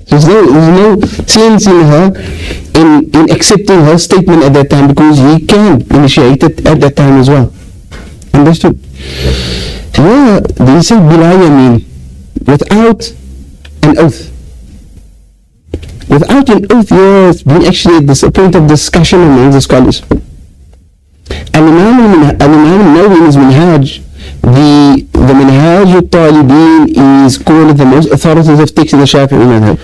There's no sense in her in accepting her statement at that time, because he can initiate it at that time as well. Understood? Here they say bila yamin, without an oath. Without an oath, here has been actually a point of discussion among the scholars. Al-Imam Nawawi in his Minhaj, the Minhaj al-Talibin is called the most authoritative text in the Shafi'i madhab,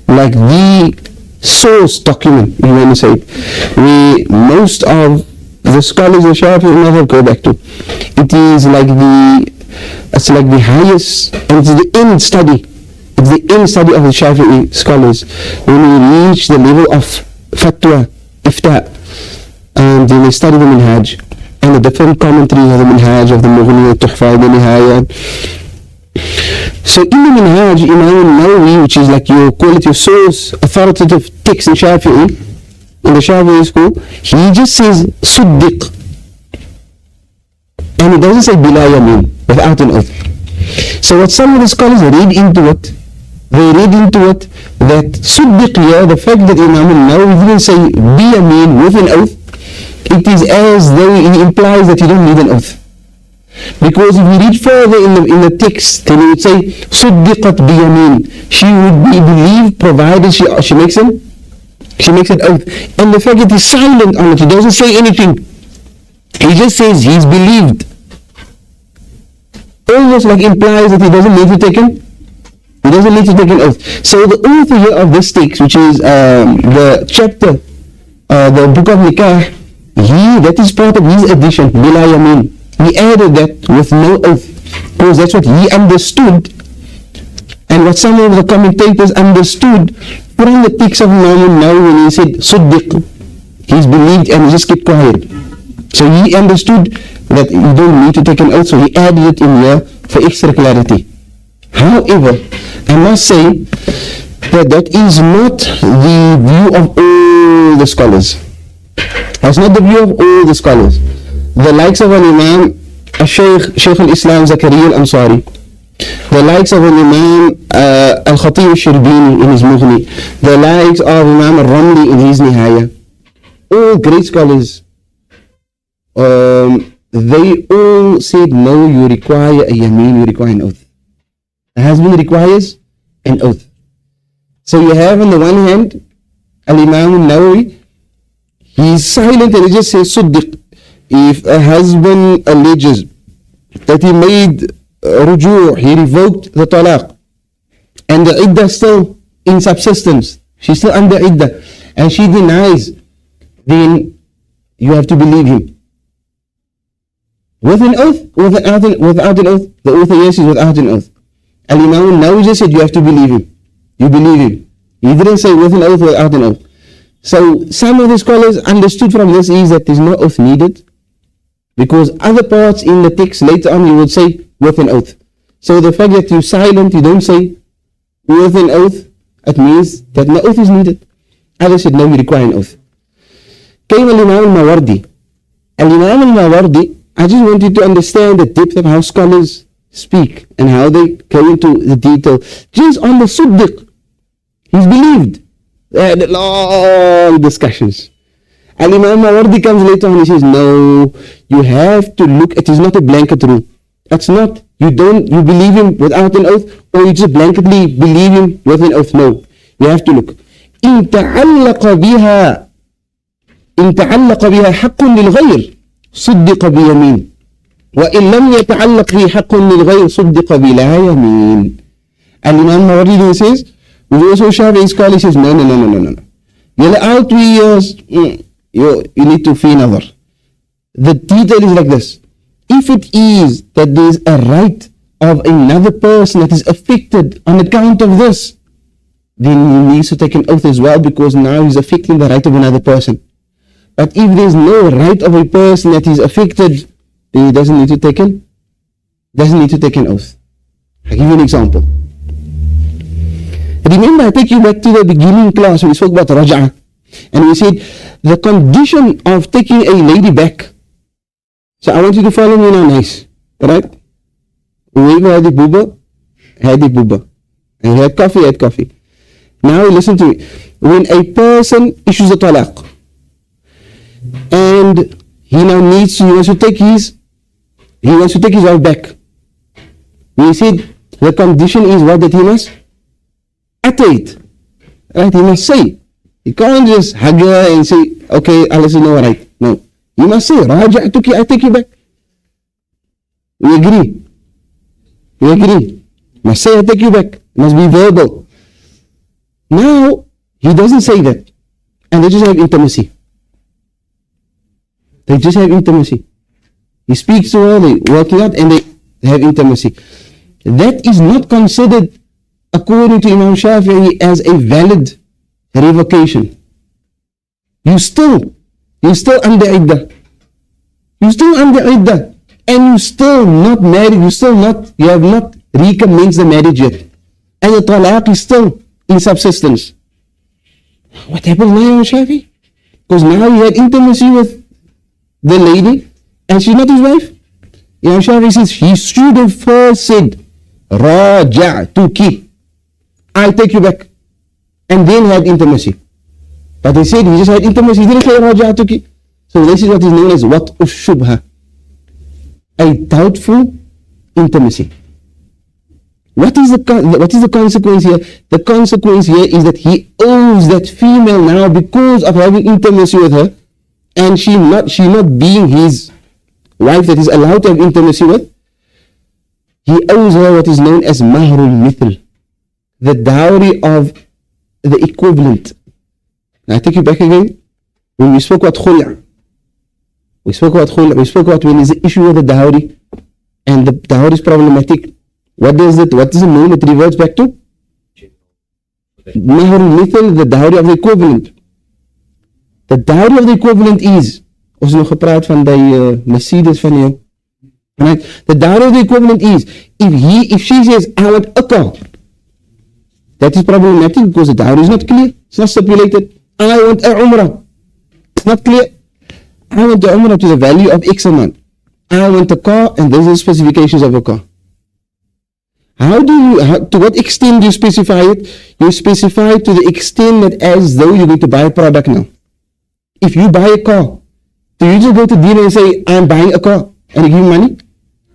like the source document, you want to say, where most of the scholars of Shafi'i madhab go back to. It is like the highest, and it's the end study. It's the end study of the Shafi'i scholars. When we reach the level of fatwa, ifta, and then they study the Minhaj and the different commentaries of the Minhaj, of the Mughni, the Tuhfa, the Nihaya. So in the Minhaj, Imam Nawawi, which is like your quality of source, authoritative text in Shafi'i, in the Shafi'i school, he just says Suddiq, and he doesn't say bila yamin, without an oath. So what some of the scholars read into it, that Suddiq here, the fact that Imam Nawawi didn't say bi yamin with an oath, it is as though he implies that you don't need an oath. Because if we read further in the text, then he would say Suddiqat bi yamin, she would be believed provided she makes an oath. And the fact that he's silent on it, he doesn't say anything, he just says he's believed, almost like implies that he doesn't need to take an oath. So the author here of this text, which is the chapter, the book of Nikkah, that is part of his addition, bila yamin. He added that with no oath, because that's what he understood, and what some of the commentators understood from the text of Imam Nawawi when he said Suddiq, he's believed, and he just kept quiet. So he understood that you don't need to take an oath, so he added it in here for extra clarity. However, I must say that is not the view of all the scholars. That's not the view of all the scholars. The likes of an Imam, Shaykh al-Islam Zakaria al-Ansari, the likes of an Imam al-Khatib al-Shirbini in his Mughni, the likes of Imam al-Ramli in his Nihaya, all great scholars, they all said, no, you require a yamin, you require an oath. A husband requires an oath. So you have on the one hand, Al-Imam al-Nawawi, he is silent and he just says Suddiq. If a husband alleges that he made ruju', he revoked the talaq, and the iddah still in subsistence, she's still under iddah, and she denies, then you have to believe him. With an oath, without an oath? The author, yes, is without an oath. Al-Imam Nawawi just said you have to believe him. You believe him. He didn't say with an oath, without an oath. So some of the scholars understood from this is that there's no oath needed, because other parts in the text later on you would say with an oath. So the fact that you're silent, you don't say with an oath, it means that no oath is needed. Others said no, you require an oath. Came Al-Imam al-Mawardi. Al-Imam al-Mawardi, I just want you to understand the depth of how scholars speak and how they go into the detail. Just on the Suddiq, he's believed. They had long discussions. And Imam Mawardi comes later on and he says, no, you have to look, it is not a blanket rule. That's not, you believe him without an oath, or you just blanketly believe him with an oath. No, you have to look. إن تعلق بها حق للغير صدق بيمين وإن لم يتعلق به حق للغير صدق بلا يمين. And Imam Mawardi says, we also Shafi'i scholar says, no. You're out 3 years, you need to fee another. The detail is like this. If it is that there is a right of another person that is affected on account of this, then he needs to take an oath as well, because now he's affecting the right of another person. But if there's no right of a person that is affected, then he doesn't need to take an oath. I'll give you an example. Remember, I take you back to the beginning class when we spoke about raj'ah, and we said the condition of taking a lady back. So I want you to follow me now, nice, right? Whoever had the booba, had the booba. And he had coffee. Now listen to me. When a person issues a talaq, and he wants to take his wife back. We said the condition is what? That he must utter it. Right? He must say. He can't just hug her and say, okay, I'll listen, all right. No. He must say, Raja'tuki, I take you back. We agree. Must say, I take you back. It must be verbal. Now, he doesn't say that. And they just have intimacy. He speaks to her, they work it out, and they have intimacy. That is not considered, according to Imam Shafi'i, as a valid revocation. You still under iddah. And you still not married, you have not recommenced the marriage yet. And the talaq is still in subsistence. What happens now, Imam Shafi'i? Because now he had intimacy with the lady, and she's not his wife. Imam Shafi'i says he should have first said, Raja'tuki, I take you back, and then had intimacy. But he said he just had intimacy, he didn't say Raja'tuki. So this is what is known as wat'u shubha, a doubtful intimacy. What is the consequence here? The consequence here is that he owes that female now, because of having intimacy with her, and she not being his wife that is allowed to have intimacy with, he owes her what is known as mahrul mithl, the dowry of the equivalent. Now I take you back again. When we spoke about khul'a, we spoke about when there's the issue of the dowry, and the dowry is problematic. What does it mean? It reverts back to mahrul mithl, the dowry of the equivalent. The dowry of the equivalent is, ons nog gepraat van die Mercedes van jou. Right? The dowry of the equivalent is, if she says, I want a car, that is problematic because the dowry is not clear. It's not stipulated. I want a umrah. It's not clear. I want the umrah to the value of X amount. I want a car, and these are the specifications of a car. To what extent do you specify it? You specify it to the extent that as though you're going to buy a product now. If you buy a car, do you just go to dealer and say, I'm buying a car, and you give him money?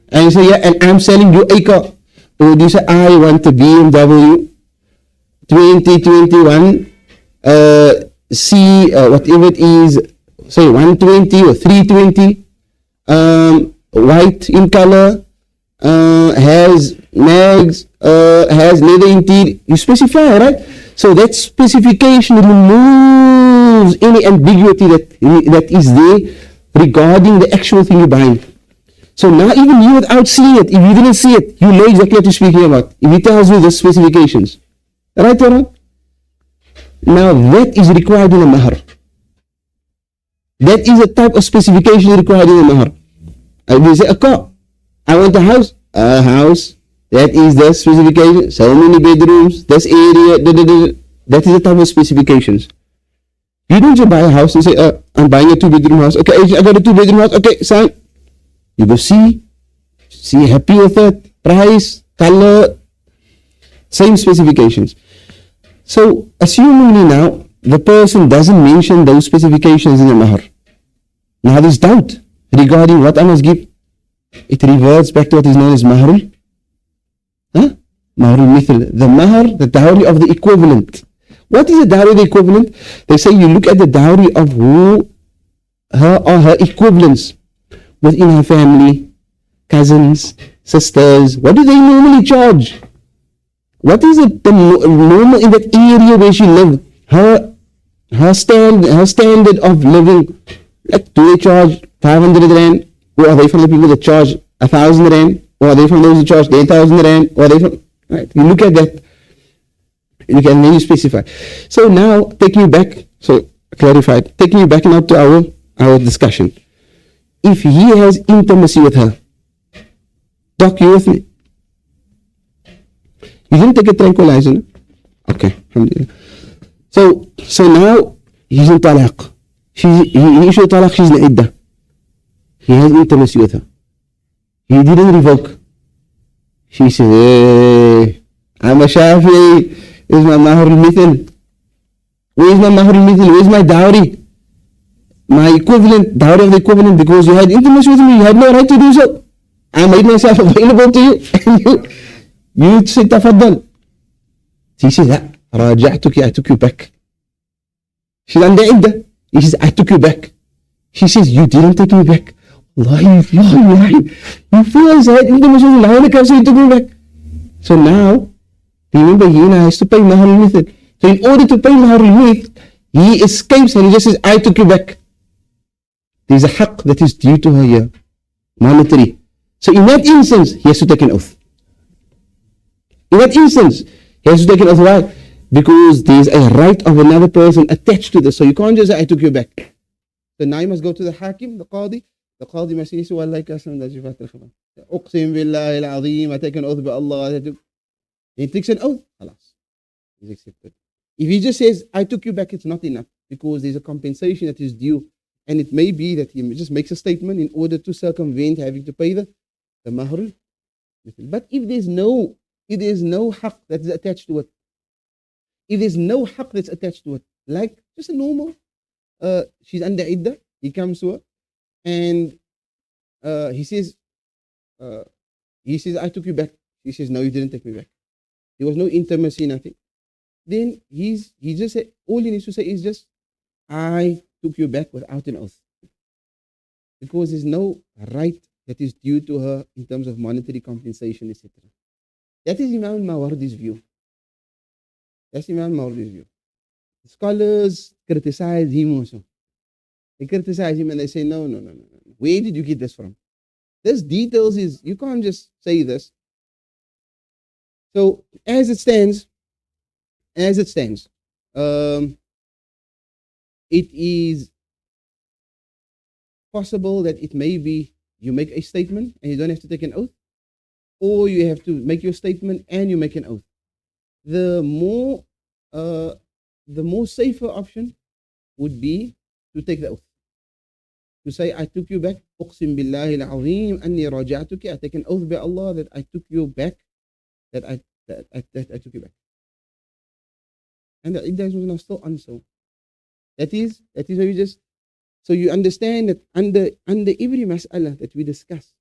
And you say, yeah, and I'm selling you a car. Or do you say, I want a BMW 2021 C, whatever it is, say 120 or 320, white in color, has mags, has leather interior. You specify, right? So that specification removes any ambiguity that is there regarding the actual thing you're buying. So now even you, without seeing it, if you didn't see it, you know exactly what you're speaking about. If he tells you the specifications. Right or not? Now that is required in a mahr. That is a type of specification required in a mahr. They say a car. I want a house. A house. That is the specification. So many bedrooms. This area. That is the type of specifications. You don't just buy a house and say, I'm buying a 2-bedroom house. Okay, I got a 2-bedroom house. Okay, sign. You go see happy with it. Price, color, same specifications. So, assumingly now, the person doesn't mention those specifications in the mahr. Now there's doubt regarding what I must give. It reverts back to what is known as mahrul. Mahrul mithl. The mahr, the dowry of the equivalent. What is the dowry of the equivalent? They say you look at the dowry of her equivalents within her family, cousins, sisters. What do they normally charge? What is it normal in that area where she lived? Her standard of living. Like, do they charge 500 rand? Or are they from the people that charge 1,000 rand? Or are they from those who charge 10,000 rand? Or are they from, right? You look at that. You can then you specify. So now, taking you back, so clarified, taking you back now to our discussion. If he has intimacy with her, Doc, you with me? You didn't take a tranquilizer, no? Okay, alhamdulillah. So now he's in talaq. He issued talaq, she's in iddah. He has intimacy with her. He didn't revoke. She said, hey, I'm a Shafi. Where's my mahr al-mithil? Where's my mahr al-mithil? Where's my dowry? My equivalent, dowry of the equivalent, because you had intimacy with me, you had no right to do so. I made myself available to you, and you said tafaddal. She says, raja'tuki, I took you back. She's under iddah. He says, I took you back. She says, you didn't take me back. Wallahi. You fools, I had intimacy with you, so you took me back. So now, remember, he now has to pay mahr al-mithil. So in order to pay mahr al-mithil, he escapes and he just says, I took you back. There's a haqq that is due to her here, monetary. So in that instance, he has to take an oath. In that instance, he has to take an oath. Why? Because there's a right of another person attached to this. So you can't just say, I took you back. So now you must go to the hakim, the qadi. The qadi must say, Wallahi kasam da jifat al-khabar. Uqsim billahi al-azim, I take an oath by Allah. He takes an oath. Alas, he's accepted. If he just says, I took you back, it's not enough. Because there's a compensation that is due. And it may be that he just makes a statement in order to circumvent having to pay the mahr. But if there's no haqq that is attached to it, if there's no haqq that's attached to it, like just a normal, she's under iddah, he comes to her, and he says, I took you back. She says, no, you didn't take me back. There was no intimacy, nothing. Then he just said, all he needs to say is just, I took you back without an oath. Because there's no right that is due to her in terms of monetary compensation, etc. That is Imam al-Mawardi's view. That's Imam al-Mawardi's view. The scholars criticize him also. They criticize him and they say, no. Where did you get this from? This details is, you can't just say this. So, as it stands, it is possible that it may be you make a statement and you don't have to take an oath, or you have to make your statement and you make an oath. The more safer option would be to take the oath. To say, I took you back, uqsim billahi al-azim, anni raja'tuki, I take an oath by Allah that I took you back, that I took you back. And the iddah was now still unsold. That is where we just, so you understand that under every mas'ala that we discuss,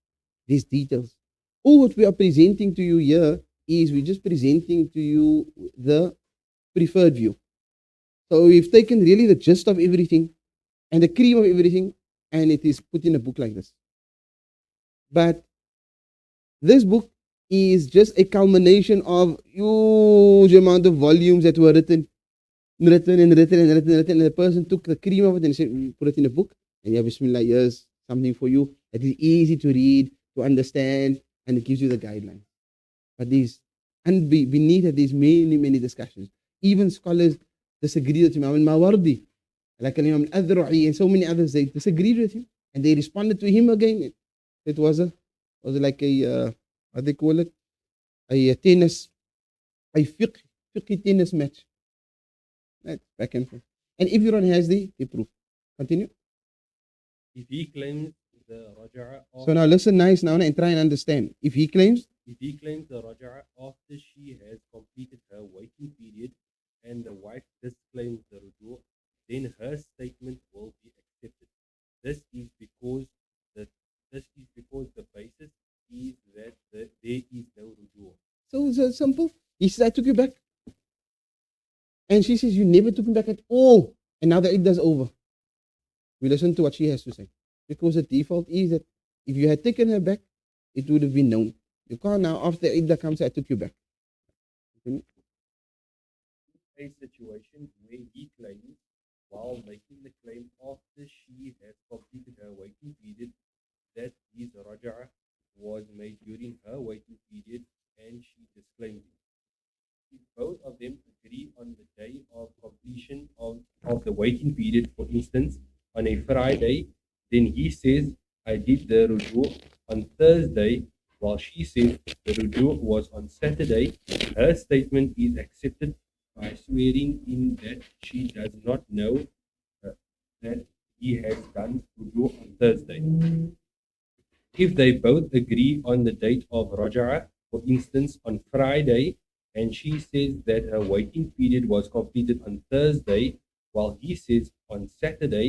these details, all what we are presenting to you here is we're just presenting to you the preferred view. So we've taken really the gist of everything and the cream of everything, and it is put in a book like this. But this book is just a culmination of huge amount of volumes that were written, and the person took the cream of it and said, put it in a book, and yeah, bismillah, here's something for you that is easy to read, to understand, and it gives you the guidelines. But these, and beneath it, there's many discussions. Even scholars disagreed with Imam al-Mawardi, like Imam al-Adhra'i and so many others, they disagreed with him, and they responded to him again. It was like a, what they call it, a tennis, a fiqh tennis match. Right, back and forth. And everyone has the proof. Continue. If he claims the raja'a, so now listen nice now and try and understand. If he claims the raja'a after she has completed her waiting period and the wife disclaims the ruju', then her statement will be accepted. This is because the basis is that there is no ruju'. So it's simple. He says, I took you back. And she says, you never took me back at all. And now the iddah is over. We listen to what she has to say. Because the default is that if you had taken her back, it would have been known. You can't now, after the iddah comes, I took you back. A situation where he claims, while making the claim after she has completed her waiting period, that his raja'a was made during her waiting period, for instance, on a Friday, then he says, I did the ruju on Thursday, while she says the ruju was on Saturday, her statement is accepted by swearing in that she does not know that he has done ruju on Thursday. If they both agree on the date of Raja'ah, for instance, on Friday, and she says that her waiting period was completed on Thursday, while he says on Saturday,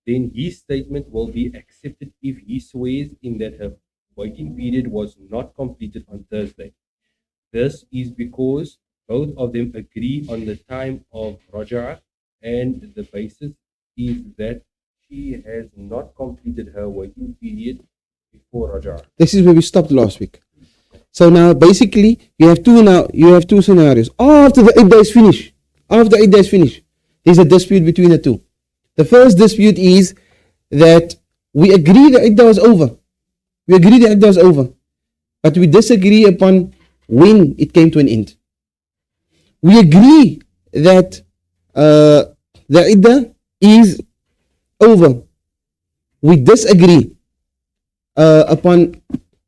then his statement will be accepted if he swears in that her waiting period was not completed on Thursday. This is because both of them agree on the time of Raja'ah, and the basis is that she has not completed her waiting period before Raja'ah. This is where we stopped last week. So now basically you have two scenarios. After the iddah is finished, there's a dispute between the two. The first dispute is that we agree the iddah was over. But we disagree upon when it came to an end. We agree that the iddah is over. We disagree upon.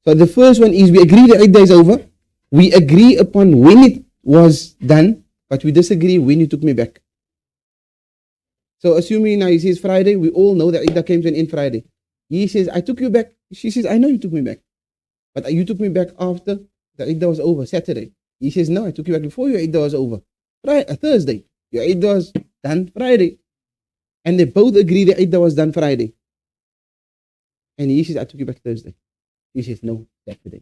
So the first one is we agree the iddah is over. We agree upon when it was done, but we disagree when you took me back. So assuming now he says Friday, we all know that iddah came to an end Friday. He says, I took you back. She says, I know you took me back. But you took me back after the iddah was over, Saturday. He says, no, I took you back before your iddah was over. Thursday. Your iddah was done Friday. And they both agree the iddah was done Friday. And he says, I took you back Thursday. He says, no, Saturday.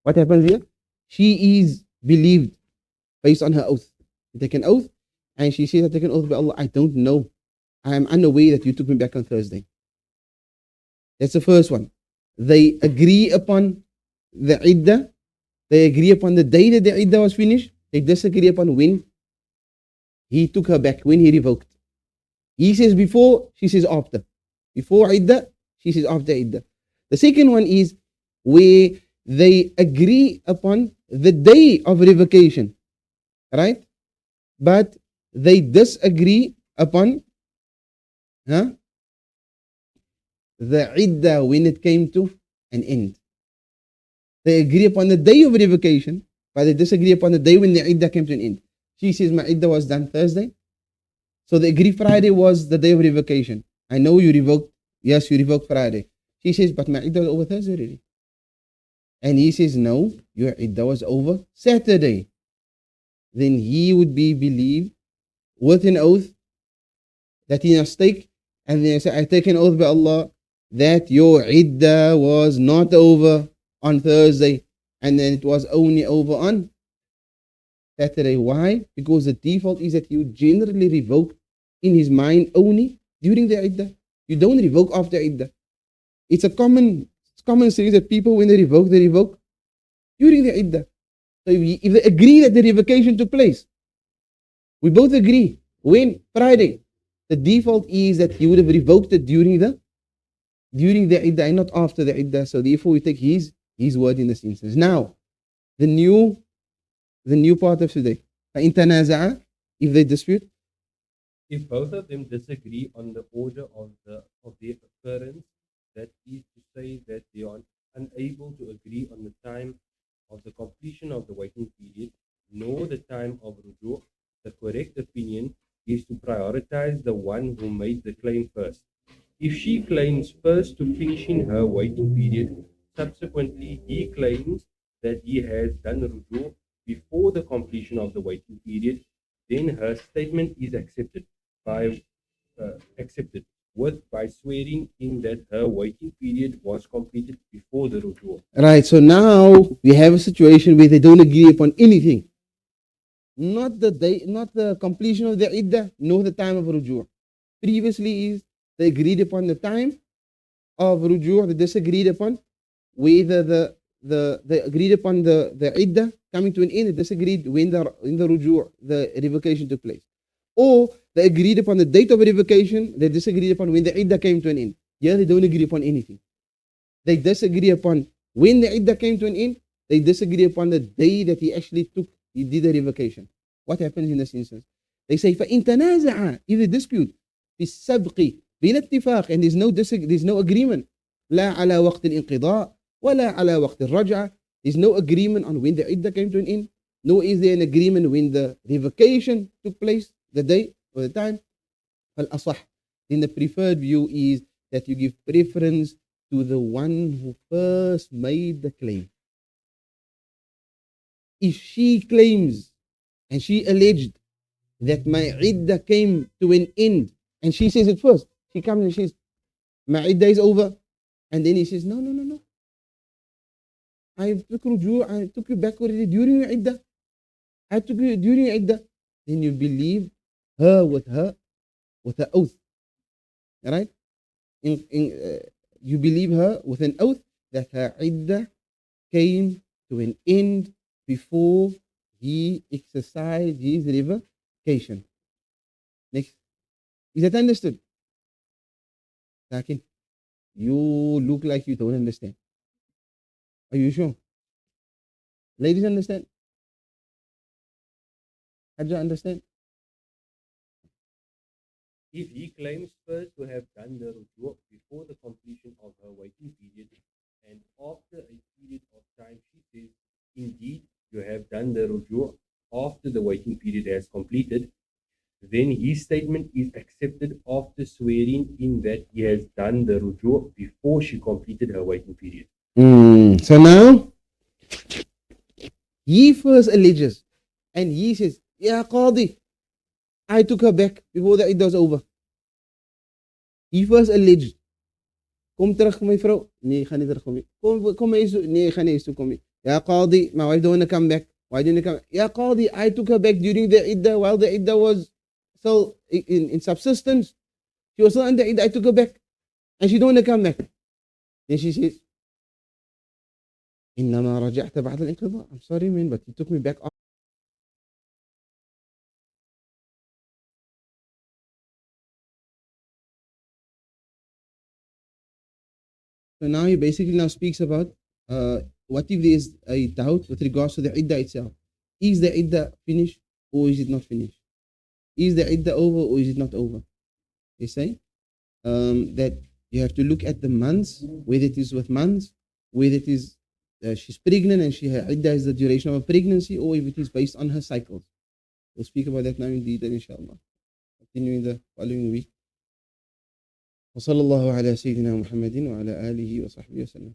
What happens here? She is believed based on her oath. You take an oath, and she says, I take an oath by Allah, I don't know. I am unaware that you took me back on Thursday. That's the first one. They agree upon the iddah. They agree upon the day that the iddah was finished. They disagree upon when he took her back, when he revoked. He says before, she says after. Before iddah, she says after iddah. The second one is where they agree upon the day of revocation, right? But they disagree upon the iddah when it came to an end. They agree upon the day of revocation, but they disagree upon the day when the iddah came to an end. She says my iddah was done Thursday, so they agree Friday was the day of revocation. I know you revoked. Yes, you revoked Friday. She says, but my iddah was over Thursday already. And he says, no, your iddah was over Saturday. Then he would be believed with an oath that he must take. And then I say, I take an oath by Allah that your iddah was not over on Thursday. And then it was only over on Saturday. Why? Because the default is that you generally revoke in his mind only during the iddah. You don't revoke after iddah. It's common sense that people, when they revoke during the iddah. So if they agree that the revocation took place, we both agree. When? Friday. The default is that he would have revoked it during the iddah and not after the iddah. So therefore we take his word in this instance. Now, the new part of today. فَإِن تَنَازَعَ, if they dispute. If both of them disagree on the order of their occurrence, that is to say that they are unable to agree on the time of the completion of the waiting period, nor the time of ruju', the correct opinion is to prioritize the one who made the claim first. If she claims first to finishing her waiting period, subsequently he claims that he has done ruju' before the completion of the waiting period, then her statement is accepted by swearing in that her waiting period was completed before the ruju'. Right, so now we have a situation where they don't agree upon anything. Not the day, not the completion of the iddah, nor the time of ruju'. Previously is they agreed upon the time of ruju', they disagreed upon whether they agreed upon the iddah coming to an end, they disagreed when the ruju', the revocation took place. Or they agreed upon the date of revocation, they disagreed upon when the iddah came to an end. Here they don't agree upon anything. They disagree upon when the iddah came to an end, they disagree upon the day that he did the revocation. What happens in this instance? They say, فَإِن تَنَازَعَ, if they dispute, في السبق بلا اتفاق, and there's no agreement. لا على وقت الانقضاء ولا على وقت الرجعة. There's no agreement on when the iddah came to an end. Nor is there an agreement when the revocation took place, the day or the time. فالأصح, then the preferred view is that you give preference to the one who first made the claim. If she claims and she alleged that my iddah came to an end, and she says it first, she comes and she says, my iddah is over, and then he says, no, I took you back already during your iddah. I took you during your iddah. Then you believe her with her oath. Alright? You believe her with an oath that her iddah came to an end before he exercised his revocation. Next. Is that understood? Lakin, you look like you don't understand. Are you sure? Ladies understand? Hajja understand? If he claims first to have done the ruju' before the completion of her waiting period, and after a period of time she says, indeed, you have done the ruju' after the waiting period has completed, then his statement is accepted after swearing in that he has done the ruju' before she completed her waiting period. So now, he first alleges, and he says, Ya Qadi, I took her back before the iddah was over. He first alleged, kom terug my vrou. Nee, ga nie terugkom nie. Kom eens toe. Nee, ga nie eens toe kom nie. Ya Qadi, my wife don't want to come back. Why don't you come? Ya Qadi, I took her back during the iddah while the iddah was still in subsistence. She was still under iddah. I took her back, and she don't want to come back. Then she says, إنما رجعت بعد الانقضاء. I'm sorry, man, but you took me back. So now he basically now speaks about what if there is a doubt with regards to the iddah itself. Is the iddah finished or is it not finished? Is the iddah over or is it not over? They say that you have to look at the months, whether it is with months, whether it is she's pregnant and her iddah is the duration of a pregnancy, or if it is based on her cycles. We'll speak about that now in detail, inshallah. Continuing the following week. وصلى الله على سيدنا محمد وعلى آله وصحبه وسلم.